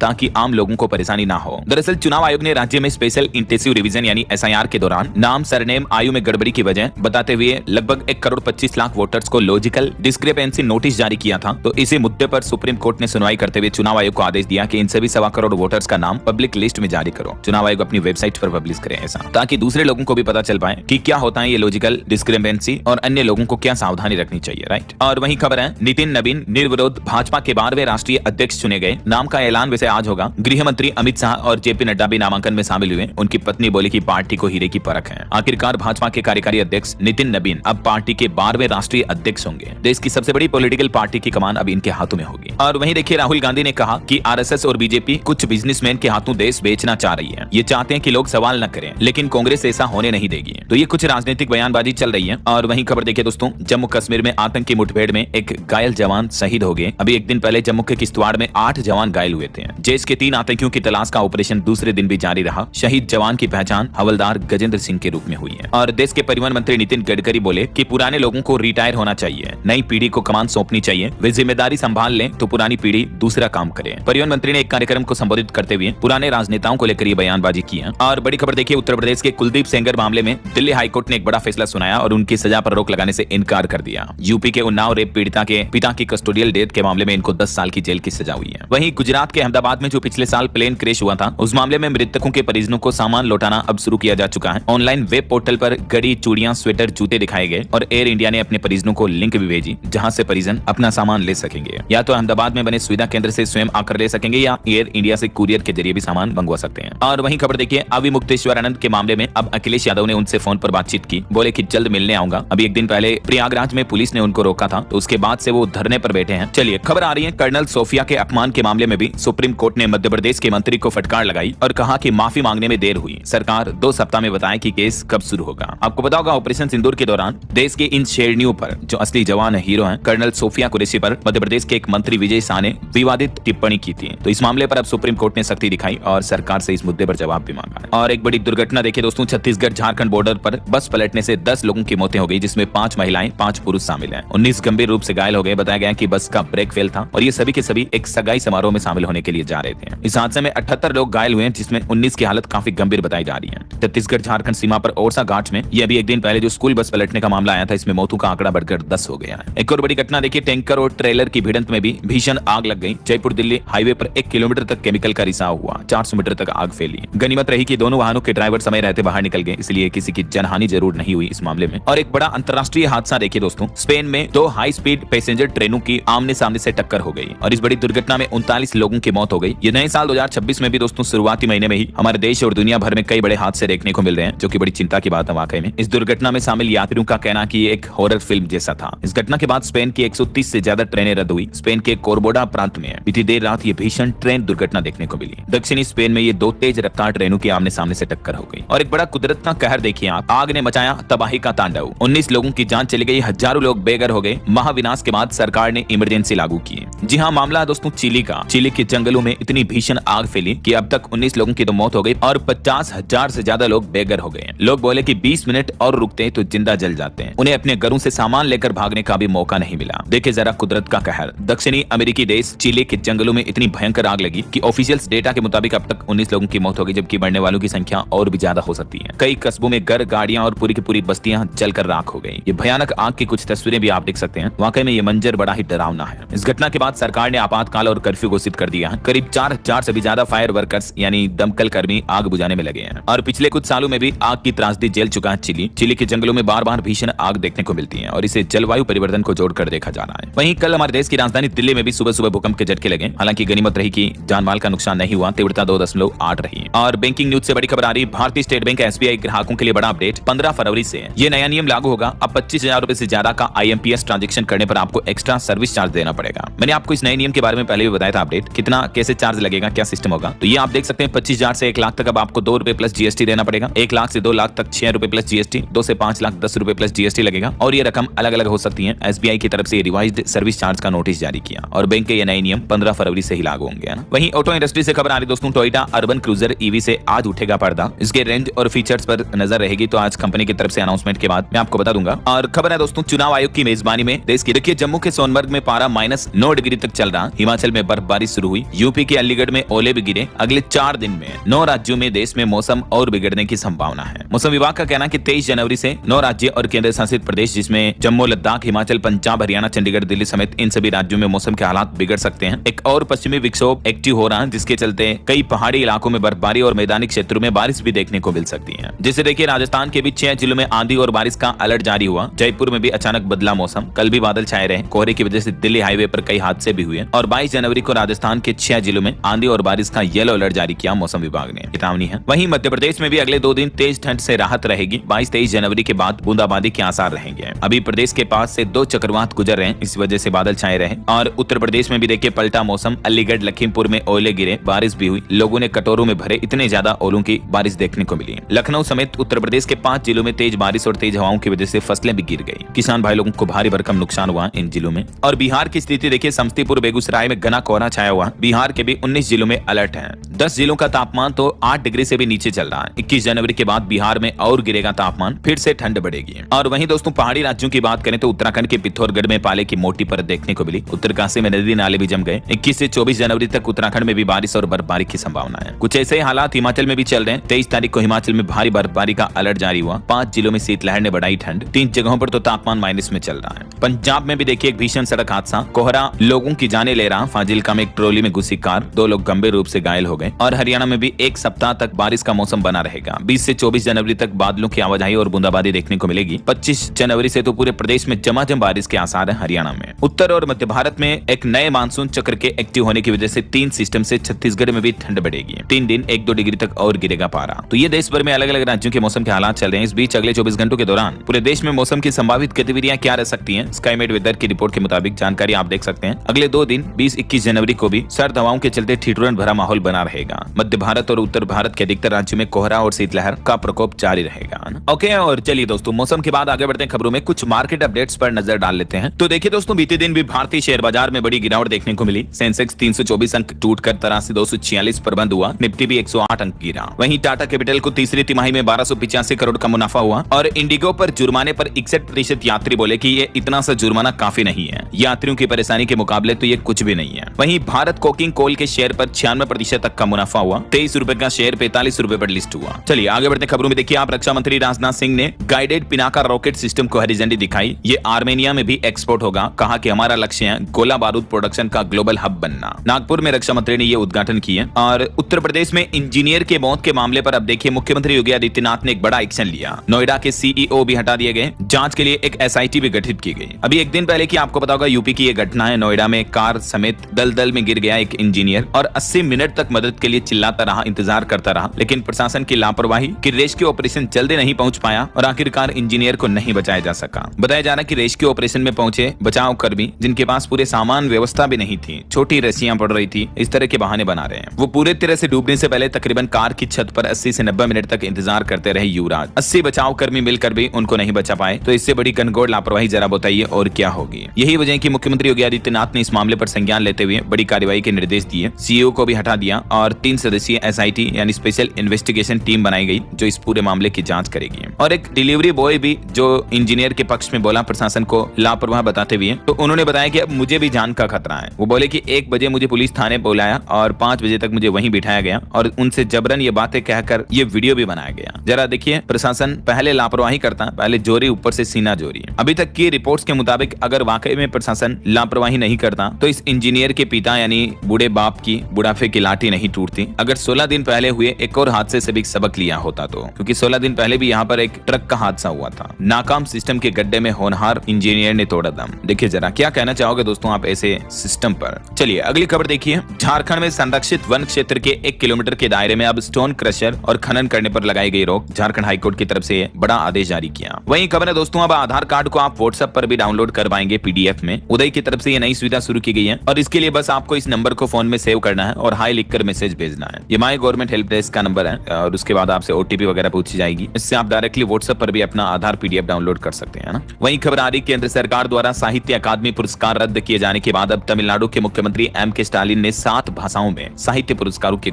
ताकि आम लोगों को परेशानी ना हो। दरअसल चुनाव आयोग ने राज्य में स्पेशल इंटेंसिव रिवीजन यानी SIR के दौरान नाम, सरनेम, आयु में गड़बड़ी की वजह बताते हुए लगभग 1,25,00,000 वोटर्स को लॉजिकल डिस्क्रिपेंसी नोटिस जारी किया था। तो इसी मुद्दे पर सुप्रीम कोर्ट ने सुनवाई करते हुए चुनाव आयोग को आदेश दिया कि इन सभी 1.25 करोड़ वोटर्स का नाम पब्लिक लिस्ट में जारी करो। चुनाव आयोग अपनी वेबसाइट पर पब्लिश करे ऐसा, ताकि दूसरे लोगों को भी पता चल पाए कि क्या होता है ये लॉजिकल डिस्क्रिपेंसी और अन्य लोगों को क्या सावधानी रखनी चाहिए। राइट। और वही खबर है, नितिन नवीन निर्विरोध भाजपा के 12वें राष्ट्रीय अध्यक्ष चुने गए। नाम का ऐलान वैसे आज होगा। गृह मंत्री अमित शाह और JP नड्डा भी नामांकन में शामिल हुए। उनकी पत्नी बोली कि पार्टी को हीरे की परख है। आखिरकार भाजपा के कार्यकारी अध्यक्ष नितिन नवीन अब पार्टी के 12वें राष्ट्रीय अध्यक्ष होंगे। देश की सबसे बड़ी पॉलिटिकल पार्टी की कमान अब इनके हाथों में होगी। और वहीं देखिए, राहुल गांधी ने कहा कि RSS और बीजेपी कुछ बिजनेसमैन के हाथों देश बेचना चाह रही है। ये चाहते हैं कि लोग सवाल न करें, लेकिन कांग्रेस ऐसा होने नहीं देगी। तो ये कुछ राजनीतिक बयानबाजी चल रही है। और वहीं खबर देखिए दोस्तों, जम्मू कश्मीर में आतंकी मुठभेड़ में एक घायल जवान शहीद हो गए। अभी एक दिन पहले जम्मू के किश्तवाड़ में 8 जवान घायल हुए थे। जैश के 3 आतंकियों की तलाश का ऑपरेशन दूसरे दिन भी जारी रहा। शहीद जवान की पहचान हवलदार गजेंद्र सिंह के रूप में हुई है। और देश के परिवहन मंत्री नितिन गडकरी बोले कि पुराने लोगों को रिटायर होना चाहिए, नई पीढ़ी को कमान सौंपनी चाहिए। वे जिम्मेदारी संभाल लें तो पुरानी पीढ़ी दूसरा काम करे। परिवहन मंत्री ने एक कार्यक्रम को संबोधित करते हुए पुराने राजनेताओं को लेकर ये बयानबाजी की है। और बड़ी खबर देखिए, उत्तर प्रदेश के कुलदीप सेंगर मामले में दिल्ली हाईकोर्ट ने एक बड़ा फैसला सुनाया और उनकी सजा पर रोक लगाने से इनकार कर दिया। यूपी के उन्नाव रेप पीड़िता के पिता की कस्टोडियल डेथ के मामले में इनको 10 साल की जेल की सजा हुई है। वहीं गुजरात के अहमदाबाद में जो पिछले साल प्लेन क्रैश हुआ था, उस मामले में मृतकों के परिजनों को सामान लौटाना अब शुरू किया जा चुका है। ऑनलाइन वेब पोर्टल पर घड़ी, चूड़ियां, स्वेटर, जूते दिखाए गए और एयर इंडिया ने अपने परिजनों को लिंक भी भेजी, जहां से परिजन अपना सामान ले सकेंगे। या तो अहमदाबाद में बने सुविधा केंद्र से स्वयं आकर ले सकेंगे या एयर इंडिया से कुरियर के जरिए भी सामान मंगवा सकते हैं। और वहीं खबर देखिए, अभी मुक्तेश्वरानंद के मामले में अब अखिलेश यादव ने उनसे फोन पर बातचीत की। बोले कि जल्द मिलने आऊंगा। अभी एक दिन पहले प्रयागराज में पुलिस ने उनको रोका था, तो उसके बाद से वो धरने पर बैठे हैं। चलिए, खबर आ रही है, कर्नल सोफिया के अपमान के मामले में भी सुप्रीम कोर्ट ने मध्य प्रदेश के मंत्री को फटकार लगाई और कहा कि माफी मांगने में देर हुई। सरकार 2 सप्ताह में बताए कि केस कब शुरू होगा। आपको पता होगा, ऑपरेशन सिंदूर के दौरान देश के इन शेरनियों पर जो असली जवान हीरो हैं, कर्नल सोफिया कुरैशी पर मध्य प्रदेश के एक मंत्री विजय शाह ने विवादित टिप्पणी की थी। तो इस मामले पर अब सुप्रीम कोर्ट ने सख्ती दिखाई और सरकार से इस मुद्दे पर जवाब भी मांगा है। और एक बड़ी दुर्घटना देखिए दोस्तों, छत्तीसगढ़ झारखंड बॉर्डर पर बस पलटने से 10 लोगों की मौतें हो गई, जिसमें 5 महिलाएं, 5 पुरुष शामिल हैं। 19 गंभीर रूप से घायल हो गए। बताया गया कि बस का ब्रेक फेल था और ये सभी के सभी एक सगाई समारोह में शामिल होने के लिए जा रहे थे। इस हादसे में 78 लोग घायल हुए हैं, जिसमें 19 की हालत काफी गंभीर बताई जा रही है। छत्तीसगढ़ झारखंड सीमा पर ओरसा घाट में ये अभी एक दिन पहले जो स्कूल बस पलटने का मामला आया था, इसमें मौतों का आंकड़ा बढ़कर 10 हो गया है। एक और बड़ी घटना देखिए, टैंकर और ट्रेलर की भिड़ंत में भी भीषण आग लग गई। जयपुर दिल्ली हाईवे पर 1 किलोमीटर तक केमिकल का रिसाव हुआ। 400 मीटर तक आग फैली। गनीमत रही कि दोनों वाहनों के ड्राइवर समय रहते बाहर निकल गए, इसलिए किसी की जनहानि जरूर नहीं हुई इस मामले में। और एक बड़ा अंतर्राष्ट्रीय हादसा देखिए दोस्तों, स्पेन में 2 हाई स्पीड पैसेंजर ट्रेनों की आमने सामने से टक्कर हो गई और इस बड़ी दुर्घटना में 39 लोगों की मौत हो गई। ये नए साल 2026 में भी दोस्तों शुरुआती महीने में ही हमारे देश और दुनिया भर में कई बड़े हादसे देखने को मिल रहे हैं, जो कि बड़ी चिंता की बात है वाकई में। इस दुर्घटना में शामिल यात्रियों का कहना कि ये एक हॉरर फिल्म जैसा था। इस घटना के बाद स्पेन की 130 से ज्यादा ट्रेनें रद्द हुई। स्पेन के कोरबोडा प्रांत में बीती देर रात ये भीषण ट्रेन दुर्घटना देखने को मिली। दक्षिणी स्पेन में ये 2 तेज रफ्तार ट्रेनों की आमने सामने से टक्कर हो गई। और एक बड़ा कुदरत का कहर देखिए आप, आग ने मचाया तबाही का तांडव। 19 लोगों की जान चली गई, हजारों लोग बेघर हो गए। महाविनाश के बाद सरकार ने इमरजेंसी लागू की। जी हाँ, मामला दोस्तों चिली का। चिली के जंगलों में इतनी भीषण आग फैली कि अब तक 19 लोगों की तो मौत हो गई और 50,000 से ज्यादा लोग बेघर हो गए। लोग बोले कि 20 मिनट और रुकते तो जिंदा जल जाते हैं। उन्हें अपने घरों से सामान लेकर भागने का भी मौका नहीं मिला। देखिए जरा कुदरत का कहर। दक्षिणी अमेरिकी देश चिली के जंगलों में इतनी भयंकर आग लगी कि ऑफिशियल डेटा के मुताबिक अब तक 19 लोगों की मौत हो गई, जबकि मरने वालों की संख्या और भी ज्यादा हो सकती है। कई कस्बों में घर, गाड़ियां और पूरी की पूरी बस्तियां जलकर राख हो गई। ये भयानक आग की कुछ तस्वीरें भी आप देख सकते हैं। वाकई में ये मंजर बड़ा ही डरावना है। इस घटना के बाद सरकार ने आपातकाल और कर्फ्यू घोषित कर दिया है। करीब 4000 से भी ज्यादा फायर वर्कर्स यानी दमकल कर्मी आग बुझाने में लगे हैं। और पिछले कुछ सालों में भी आग की त्रासदी झेल चुका है चिली। चिली के जंगलों में बार बार भीषण आग देखने को मिलती है और इसे जलवायु परिवर्तन को जोड़कर देखा जा रहा है। वहीं कल हमारे देश की राजधानी दिल्ली में भी सुबह सुबह भूकंप के झटके लगे। हालांकि गनीमत रही कि जानमाल का नुकसान नहीं हुआ। तीव्रता 2.8 रही। और बैंकिंग न्यूज से बड़ी खबर आ रही, भारतीय स्टेट बैंक SBI ग्राहकों के लिए बड़ा अपडेट। 15 फरवरी से ये नया नियम लागू होगा। अब 25,000 रुपए से ज्यादा का IMPS ट्रांजेक्शन करने पर आपको एक्स्ट्रा सर्विस चार्ज देना पड़ेगा। मैंने आपको इस नए नियम के बारे में पहले भी बताया था अपडेट, कितना कैसे चार्ज लगेगा, क्या सिस्टम होगा। तो ये आप देख सकते हैं 25,000 से 1 लाख तक अब आपको 2 रुपए प्लस GST देना पड़ेगा। 1 लाख से 2 लाख तक 6 रुपए प्लस GST, 2 से 5 लाख 10 रुपए प्लस GST लगेगा। और ये रकम अलग अलग हो सकती है। SBI की तरफ से रिवाइज्ड सर्विस चार्ज का नोटिस जारी किया और बैंक के ये नए नियम 15 फरवरी से ही लागू होंगे। वहीं ऑटो इंडस्ट्री से खबर आ रही दोस्तों, टोयोटा अर्बन क्रूजर EV से आज उठेगा पर्दा। इसके रेंज और फीचर्स पर नजर रहेगी, तो आज कंपनी की तरफ से अनाउंसमेंट के बाद मैं आपको बता दूंगा। और खबर है दोस्तों, चुनाव आयोग की मेजबानी में देश की देखिए जम्मू के सोनमर्ग में पारा -9 डिग्री तक चल रहा। हिमाचल में बर्फबारी शुरू हुई। यूपी के अलीगढ़ में ओले भी गिरे। अगले 4 दिन में 9 राज्यों में देश में मौसम और बिगड़ने की संभावना है। मौसम विभाग का कहना है कि 23 जनवरी से 9 राज्य और केंद्र शासित प्रदेश जिसमें जम्मू, लद्दाख, हिमाचल, पंजाब, हरियाणा, चंडीगढ़, दिल्ली समेत इन सभी राज्यों में मौसम के हालात बिगड़ सकते हैं। एक और पश्चिमी विक्षोभ एक्टिव हो रहा है, जिसके चलते कई पहाड़ी इलाकों में बर्फबारी और मैदानी क्षेत्रों में बारिश भी देखने को मिल सकती है। जैसे देखिए, राजस्थान के भी 6 जिलों में आंधी और बारिश का अलर्ट जारी हुआ। जयपुर में भी अचानक बदला मौसम, कल भी बादल छाए रहे। कोहरे की वजह से दिल्ली हाईवे पर कई हादसे भी हुए। और 22 जनवरी को राजस्थान के 6 जिलों में आंधी और बारिश का येलो अलर्ट जारी किया मौसम विभाग ने, चेतावनी है। वहीं मध्य प्रदेश में भी अगले 2 दिन तेज ठंड से राहत रहेगी। 22-23 जनवरी के बाद बूंदाबांदी के आसार रहेंगे। अभी प्रदेश के पास से 2 चक्रवात गुजर रहे हैं, इस वजह से बादल छाए रहे। और उत्तर प्रदेश में भी देखिए पलटा मौसम, अलीगढ़, लखीमपुर में ओले गिरे, बारिश भी हुई। लोगों ने कटोरों में भरे इतने ज्यादा ओलों की बारिश देखने को मिली। लखनऊ समेत उत्तर प्रदेश के 5 जिलों में तेज बारिश और तेज हवाओं की वजह से फसलें भी गिर गई। किसान भाई लोगों को भारी भरकम नुकसान हुआ इन जिलों में। और बिहार की स्थिति देखिए, समस्तीपुर, बेगूसराय में घना कोहरा छाया हुआ। बिहार के भी 19 जिलों में अलर्ट है। 10 जिलों का तापमान तो 8 डिग्री से भी नीचे चल रहा है। 21 जनवरी के बाद बिहार में और गिरेगा तापमान, फिर से ठंड बढ़ेगी। और वहीं दोस्तों पहाड़ी राज्यों की बात करें तो उत्तराखंड के पिथौरगढ़ में पाले की मोटी परत देखने को मिली। उत्तरकाशी में नदी नाले भी जम गए। 21 से 24 जनवरी तक उत्तराखंड में भी बारिश और बर्फबारी की संभावना है। कुछ ऐसे हालात हिमाचल में भी चल रहे हैं। 23 तारीख को हिमाचल में भारी बर्फबारी का अलर्ट जारी हुआ। 5 जिलों में शीतलहर ने बढ़ाई ठंड। 3 जगहों पर तो तापमान माइनस में चल रहा है। पंजाब में भी देखिए एक भीषण सड़क हादसा, कोहरा लोगों की जाने ले रहा। फाजिल्का में एक ट्रॉली में घुसी कार, 2 लोग गंभीर रूप से घायल हो गए। और हरियाणा में भी एक सप्ताह तक बारिश का मौसम बना रहेगा। 20 से 24 जनवरी तक बादलों की आवाजाही और बूंदाबांदी देखने को मिलेगी। 25 जनवरी से तो पूरे प्रदेश में झमाझम बारिश के आसार है। हरियाणा में, उत्तर और मध्य भारत में एक नए मानसून चक्र के एक्टिव होने की वजह से 3 सिस्टम से छत्तीसगढ़ में भी ठंड बढ़ेगी। 3 दिन 1-2 डिग्री तक और गिरेगा पारा। तो ये देश भर में अलग अलग राज्यों के मौसम के हालात चल रहे हैं। इस बीच अगले 24 घंटों के दौरान पूरे देश में मौसम की संभावित गतिविधियां क्या रह सकती हैं, स्काईमेट वेदर की रिपोर्ट के मुताबिक जानकारी आप देख सकते हैं। अगले 2 दिन 20-21 जनवरी को भी सर्द हवाओं के चलते ठिठुरन भरा माहौल बना रहेगा। मध्य भारत और उत्तर भारत के अधिकतर राज्यों में कोहरा और शीतलहर का प्रकोप जारी रहेगा। ओके, और चलिए दोस्तों मौसम के बाद आगे बढ़ते हैं खबरों में। कुछ मार्केट अपडेट्स पर नजर डाल लेते हैं। तो देखिए दोस्तों, बीते दिन भी भारतीय शेयर बाजार में बड़ी गिरावट देखने को मिली। सेंसेक्स 324 अंक टूटकर 83,246 पर बंद हुआ। निफ्टी भी 108 अंक गिरा। वहीं टाटा कैपिटल को तीसरी तिमाही में 1285 करोड़ का मुनाफा हुआ। और इंडिगो पर जुर्माने पर 61% यात्री बोले कि ये इतना सा जुर्माना काफी नहीं है, यात्रियों की परेशानी के मुकाबले तो ये कुछ भी नहीं है। वहीं भारत कोकिंग कोल के शेयर पर 96% तक का मुनाफा हुआ। 23 रुपए का शेयर 45 रुपए पर लिस्ट हुआ। चलिए आगे बढ़ते खबरों में। देखिए आप, रक्षा मंत्री राजनाथ सिंह ने गाइडेड पिनाका रॉकेट सिस्टम को हरी झंडी दिखाई। ये आर्मेनिया में भी एक्सपोर्ट होगा। कहा कि हमारा लक्ष्य है गोला बारूद प्रोडक्शन का ग्लोबल हब बनना। नागपुर में रक्षा मंत्री ने ये उद्घाटन किया। और उत्तर प्रदेश में इंजीनियर के मौत के मामले पर अब देखिए मुख्यमंत्री योगी आदित्यनाथ ने एक बड़ा एक्शन लिया। नोएडा के सीईओ भी हटा दिए गए। जांच के लिए एक एसआईटी भी गठित की गई। अभी एक दिन पहले की आपको पता होगा, यूपी की ये घटना है। नोएडा में कार समेत दलदल में गिर गया एक इंजीनियर और 80 मिनट तक मदद के लिए चिल्लाता रहा, इंतजार करता रहा, लेकिन प्रशासन की लापरवाही कि रेस्क्यू ऑपरेशन जल्दी नहीं पहुंच पाया और आखिरकार इंजीनियर को नहीं बचाया जा सका। बताया जा रहा कि रेस्क्यू ऑपरेशन में पहुंचे बचाव कर्मी, जिनके पास पूरे सामान व्यवस्था भी नहीं थी, छोटी रस्सियां पड़ रही थी, इस तरह के बहाने बना रहे हैं। वो पूरे तरह से डूबने से पहले तकरीबन कार की छत पर 80 से 90 मिनट तक इंतजार करते रहे युवराज। 80 बचाव कर्मी मिलकर भी उनको नहीं बचा पाए। तो इससे बड़ी घनघोर लापरवाही जरा बताइए और क्या होगी। यही वजह है कि मुख्यमंत्री योगी आदित्यनाथ ने इस मामले पर संज्ञान लेते हुए बड़ी कार्रवाई के निर्देश दिए। सीईओ को भी हटा दिया और 3 सदस्यीय एसआईटी यानी स्पेशल इन्वेस्टिगेशन टीम बनाई गई, जो इस पूरे मामले की जांच करेगी। और एक डिलीवरी बॉय भी जो इंजीनियर के पक्ष में बोला प्रशासन को लापरवाह बताते हुए, तो उन्होंने बताया कि अब मुझे भी जान का खतरा है। वो बोले कि 1 बजे मुझे पुलिस थाने बुलाया और 5 बजे तक मुझे वहीं बिठाया गया और उनसे जबरन ये बातें कहकर ये वीडियो भी बनाया गया। जरा देखिए, प्रशासन पहले लापरवाही करता, पहले जोरी ऊपर से सीना जोरी। अभी तक की रिपोर्ट्स के मुताबिक अगर वाकई में प्रशासन लापरवाही नहीं करता तो इस इंजीनियर के पिता यानी बूढ़े बाप की बुढ़ापे की लाठी नहीं टूटती। अगर 16 दिन पहले हुए एक और हादसे से भी सबक लिया होता तो, क्योंकि 16 दिन पहले भी यहाँ पर एक ट्रक का हादसा हुआ था। नाकाम सिस्टम के गड्ढे में होनहार इंजीनियर ने तोड़ा दम। देखिए जरा क्या कहना चाहोगे दोस्तों आप ऐसे सिस्टम पर। चलिए अगली खबर देखिए। झारखंड में संरक्षित वन क्षेत्र के 1 किलोमीटर के दायरे में अब स्टोन क्रशर और खनन करने पर लगाई गई रोक। झारखंड हाईकोर्ट की तरफ से बड़ा आदेश जारी किया। वहीं खबर है दोस्तों, अब आधार कार्ड को आप व्हाट्सएप पर भी डाउनलोड कर पाएंगे पीडीएफ में। उदय की तरफ से ये नई सुविधा शुरू की गई है और इसके लिए बस आपको इस नंबर को फोन में सेव करना है और हाई लिखकर मैसेज भेजना है। ये माय गवर्नमेंट हेल्प डेस्क का नंबर है और उसके बाद आपसे ओटीपी वगैरह पूछी जाएगी। इससे आप डायरेक्टली व्हाट्सएप पर भी अपना आधार पीडीएफ डाउनलोड कर सकते हैं ना। वहीं खबर आ रही, केंद्र सरकार द्वारा साहित्य अकादमी पुरस्कार रद्द किए जाने के बाद अब तमिलनाडु के मुख्यमंत्री एम के स्टालिन ने 7 भाषाओं में साहित्य पुरस्कारों की